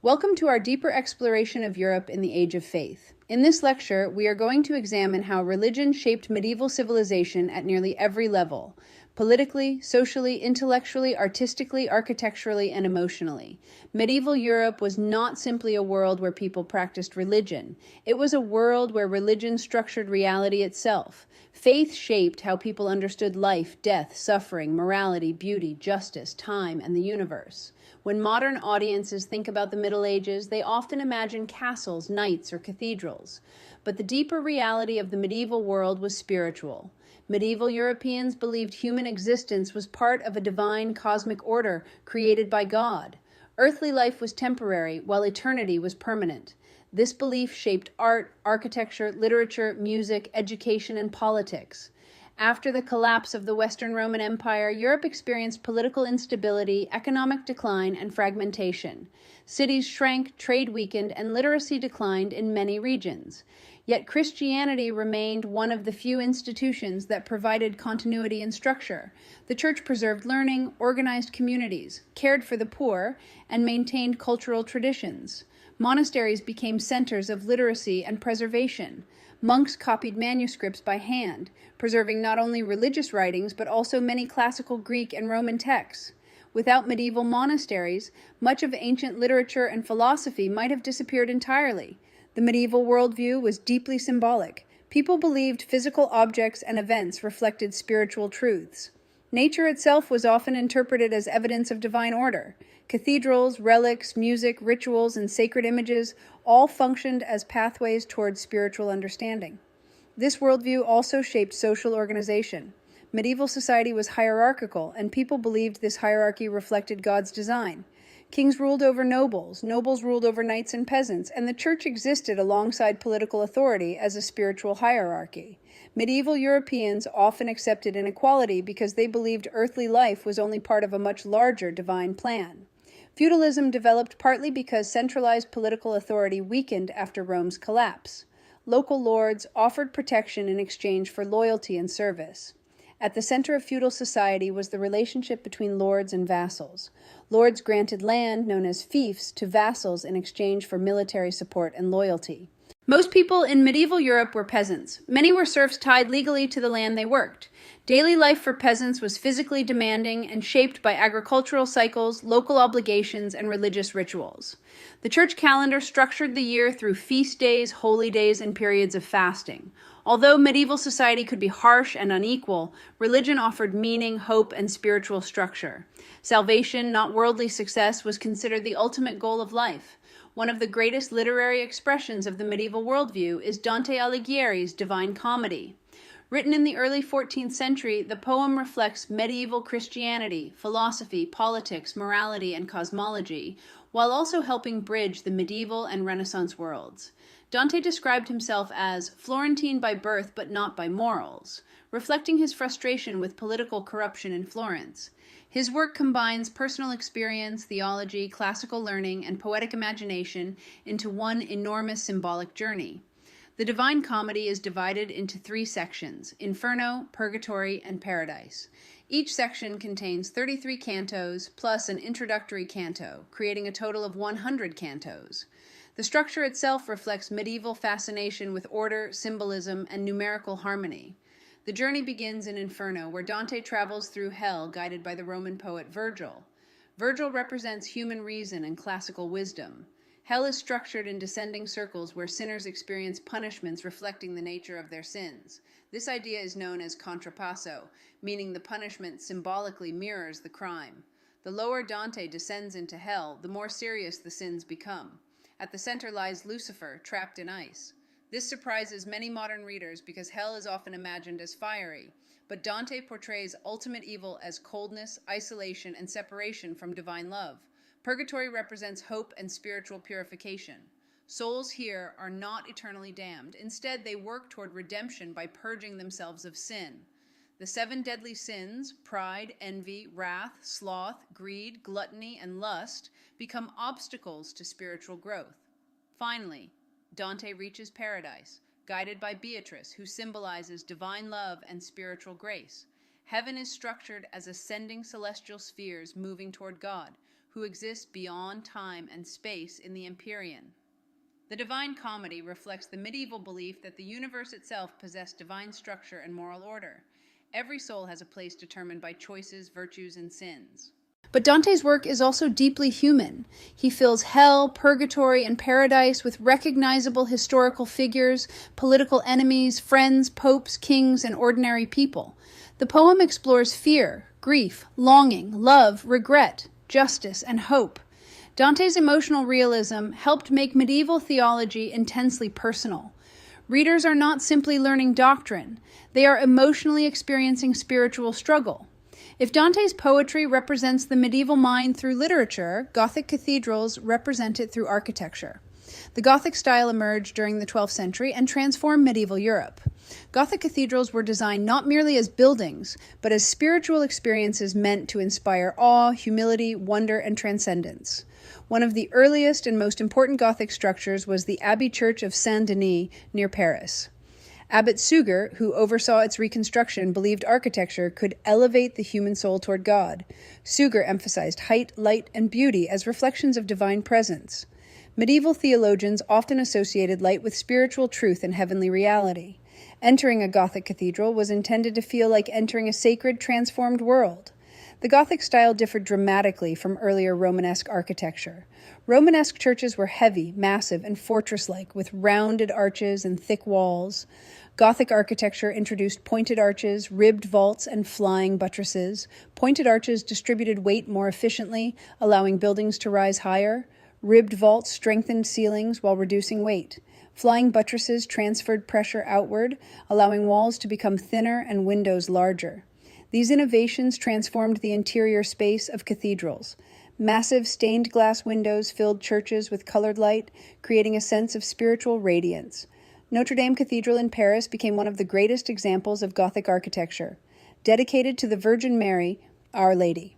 Welcome to our deeper exploration of Europe in the Age of Faith. In this lecture, we are going to examine how religion shaped medieval civilization at nearly every level: politically, socially, intellectually, artistically, architecturally, and emotionally. Medieval Europe was not simply a world where people practiced religion. It was a world where religion structured reality itself. Faith shaped how people understood life, death, suffering, morality, beauty, justice, time, and the universe. When modern audiences think about the Middle Ages, they often imagine castles, knights, or cathedrals. But the deeper reality of the medieval world was spiritual. Medieval Europeans believed human existence was part of a divine cosmic order created by God. Earthly life was temporary, while eternity was permanent. This belief shaped art, architecture, literature, music, education, and politics. After the collapse of the Western Roman Empire, Europe experienced political instability, economic decline, and fragmentation. Cities shrank, trade weakened, and literacy declined in many regions. Yet Christianity remained one of the few institutions that provided continuity and structure. The Church preserved learning, organized communities, cared for the poor, and maintained cultural traditions. Monasteries became centers of literacy and preservation. Monks copied manuscripts by hand, preserving not only religious writings but also many classical Greek and Roman texts. Without medieval monasteries, much of ancient literature and philosophy might have disappeared entirely. The medieval worldview was deeply symbolic. People believed physical objects and events reflected spiritual truths. Nature itself was often interpreted as evidence of divine order. Cathedrals, relics, music, rituals, and sacred images all functioned as pathways towards spiritual understanding. This worldview also shaped social organization. Medieval society was hierarchical, and people believed this hierarchy reflected God's design. Kings ruled over nobles, nobles ruled over knights and peasants, and the church existed alongside political authority as a spiritual hierarchy. Medieval Europeans often accepted inequality because they believed earthly life was only part of a much larger divine plan. Feudalism developed partly because centralized political authority weakened after Rome's collapse. Local lords offered protection in exchange for loyalty and service. At the center of feudal society was the relationship between lords and vassals. Lords granted land, known as fiefs, to vassals in exchange for military support and loyalty. Most people in medieval Europe were peasants. Many were serfs tied legally to the land they worked. Daily life for peasants was physically demanding and shaped by agricultural cycles, local obligations, and religious rituals. The church calendar structured the year through feast days, holy days, and periods of fasting. Although medieval society could be harsh and unequal, religion offered meaning, hope, and spiritual structure. Salvation, not worldly success, was considered the ultimate goal of life. One of the greatest literary expressions of the medieval worldview is Dante Alighieri's Divine Comedy. Written in the early 14th century, the poem reflects medieval Christianity, philosophy, politics, morality, and cosmology, while also helping bridge the medieval and Renaissance worlds. Dante described himself as Florentine by birth but not by morals, reflecting his frustration with political corruption in Florence. His work combines personal experience, theology, classical learning, and poetic imagination into one enormous symbolic journey. The Divine Comedy is divided into three sections: Inferno, Purgatory, and Paradise. Each section contains 33 cantos plus an introductory canto, creating a total of 100 cantos. The structure itself reflects medieval fascination with order, symbolism, and numerical harmony. The journey begins in Inferno, where Dante travels through hell guided by the Roman poet Virgil. Virgil represents human reason and classical wisdom. Hell is structured in descending circles where sinners experience punishments reflecting the nature of their sins. This idea is known as contrapasso, meaning the punishment symbolically mirrors the crime. The lower Dante descends into hell, the more serious the sins become. At the center lies Lucifer, trapped in ice. This surprises many modern readers because hell is often imagined as fiery, but Dante portrays ultimate evil as coldness, isolation, and separation from divine love. Purgatory represents hope and spiritual purification. Souls here are not eternally damned. Instead, they work toward redemption by purging themselves of sin. The 7 deadly sins, pride, envy, wrath, sloth, greed, gluttony, and lust, become obstacles to spiritual growth. Finally, Dante reaches paradise, guided by Beatrice, who symbolizes divine love and spiritual grace. Heaven is structured as ascending celestial spheres moving toward God, who exist beyond time and space in the Empyrean. The Divine Comedy reflects the medieval belief that the universe itself possessed divine structure and moral order. Every soul has a place determined by choices, virtues, and sins. But Dante's work is also deeply human. He fills hell, purgatory, and paradise with recognizable historical figures, political enemies, friends, popes, kings, and ordinary people. The poem explores fear, grief, longing, love, regret, justice, and hope. Dante's emotional realism helped make medieval theology intensely personal. Readers are not simply learning doctrine, they are emotionally experiencing spiritual struggle. If Dante's poetry represents the medieval mind through literature, Gothic cathedrals represent it through architecture. The Gothic style emerged during the 12th century and transformed medieval Europe. Gothic cathedrals were designed not merely as buildings, but as spiritual experiences meant to inspire awe, humility, wonder, and transcendence. One of the earliest and most important Gothic structures was the Abbey Church of Saint-Denis near Paris. Abbot Suger, who oversaw its reconstruction, believed architecture could elevate the human soul toward God. Suger emphasized height, light, and beauty as reflections of divine presence. Medieval theologians often associated light with spiritual truth and heavenly reality. Entering a Gothic cathedral was intended to feel like entering a sacred, transformed world. The Gothic style differed dramatically from earlier Romanesque architecture. Romanesque churches were heavy, massive, and fortress-like, with rounded arches and thick walls. Gothic architecture introduced pointed arches, ribbed vaults, and flying buttresses. Pointed arches distributed weight more efficiently, allowing buildings to rise higher. Ribbed vaults strengthened ceilings while reducing weight. Flying buttresses transferred pressure outward, allowing walls to become thinner and windows larger. These innovations transformed the interior space of cathedrals. Massive stained glass windows filled churches with colored light, creating a sense of spiritual radiance. Notre Dame Cathedral in Paris became one of the greatest examples of Gothic architecture, dedicated to the Virgin Mary, Our Lady.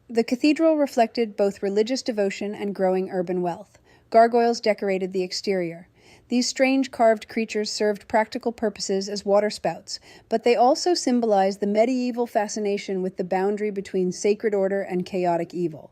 The cathedral reflected both religious devotion and growing urban wealth. Gargoyles decorated the exterior. These strange carved creatures served practical purposes as waterspouts, but they also symbolized the medieval fascination with the boundary between sacred order and chaotic evil.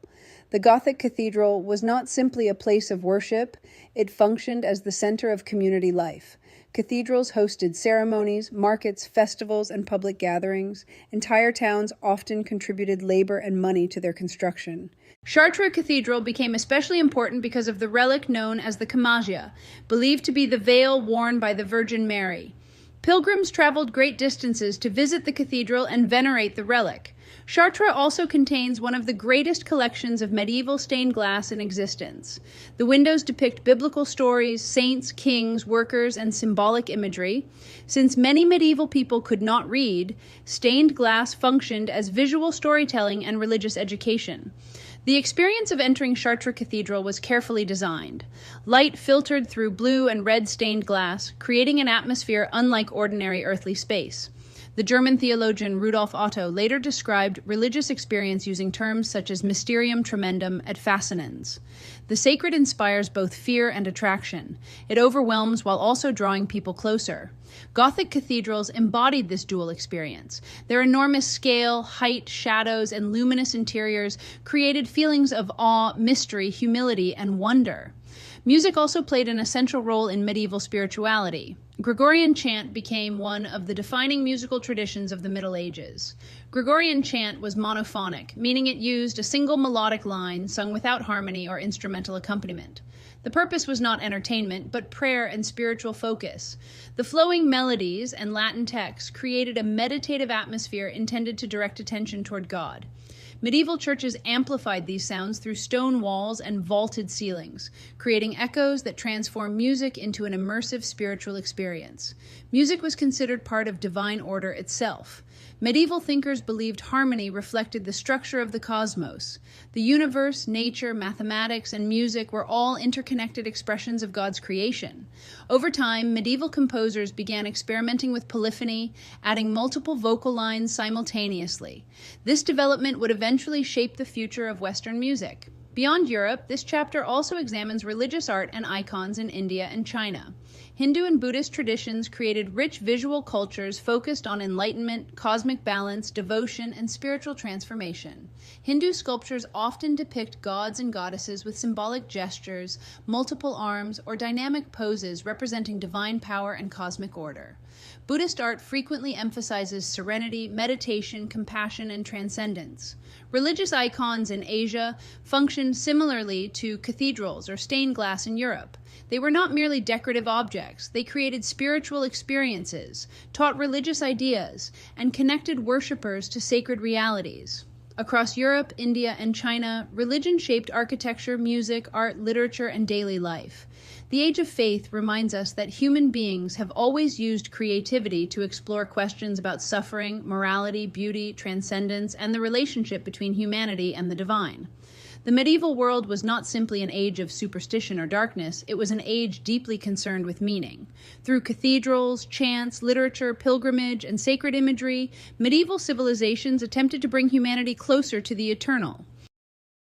The Gothic cathedral was not simply a place of worship, it functioned as the center of community life. Cathedrals hosted ceremonies, markets, festivals, and public gatherings. Entire towns often contributed labor and money to their construction. Chartres Cathedral became especially important because of the relic known as the Camagia, believed to be the veil worn by the Virgin Mary. Pilgrims traveled great distances to visit the cathedral and venerate the relic. Chartres also contains one of the greatest collections of medieval stained glass in existence. The windows depict biblical stories, saints, kings, workers, and symbolic imagery. Since many medieval people could not read, stained glass functioned as visual storytelling and religious education. The experience of entering Chartres Cathedral was carefully designed. Light filtered through blue and red stained glass, creating an atmosphere unlike ordinary earthly space. The German theologian Rudolf Otto later described religious experience using terms such as mysterium tremendum et fascinans. The sacred inspires both fear and attraction. It overwhelms while also drawing people closer. Gothic cathedrals embodied this dual experience. Their enormous scale, height, shadows, and luminous interiors created feelings of awe, mystery, humility, and wonder. Music also played an essential role in medieval spirituality. Gregorian chant became one of the defining musical traditions of the Middle Ages. Gregorian chant was monophonic, meaning it used a single melodic line sung without harmony or instrumental accompaniment. The purpose was not entertainment, but prayer and spiritual focus. The flowing melodies and Latin texts created a meditative atmosphere intended to direct attention toward God. Medieval churches amplified these sounds through stone walls and vaulted ceilings, creating echoes that transform music into an immersive spiritual experience. Music was considered part of divine order itself. Medieval thinkers believed harmony reflected the structure of the cosmos. The universe, nature, mathematics, and music were all interconnected expressions of God's creation. Over time, medieval composers began experimenting with polyphony, adding multiple vocal lines simultaneously. This development would eventually shape the future of Western music. Beyond Europe, this chapter also examines religious art and icons in India and China. Hindu and Buddhist traditions created rich visual cultures focused on enlightenment, cosmic balance, devotion, and spiritual transformation. Hindu sculptures often depict gods and goddesses with symbolic gestures, multiple arms, or dynamic poses representing divine power and cosmic order. Buddhist art frequently emphasizes serenity, meditation, compassion, and transcendence. Religious icons in Asia functioned similarly to cathedrals or stained glass in Europe. They were not merely decorative objects. They created spiritual experiences, taught religious ideas, and connected worshippers to sacred realities. Across Europe, India, and China, religion shaped architecture, music, art, literature, and daily life. The Age of Faith reminds us that human beings have always used creativity to explore questions about suffering, morality, beauty, transcendence, and the relationship between humanity and the divine. The medieval world was not simply an age of superstition or darkness, it was an age deeply concerned with meaning. Through cathedrals, chants, literature, pilgrimage, and sacred imagery, medieval civilizations attempted to bring humanity closer to the eternal.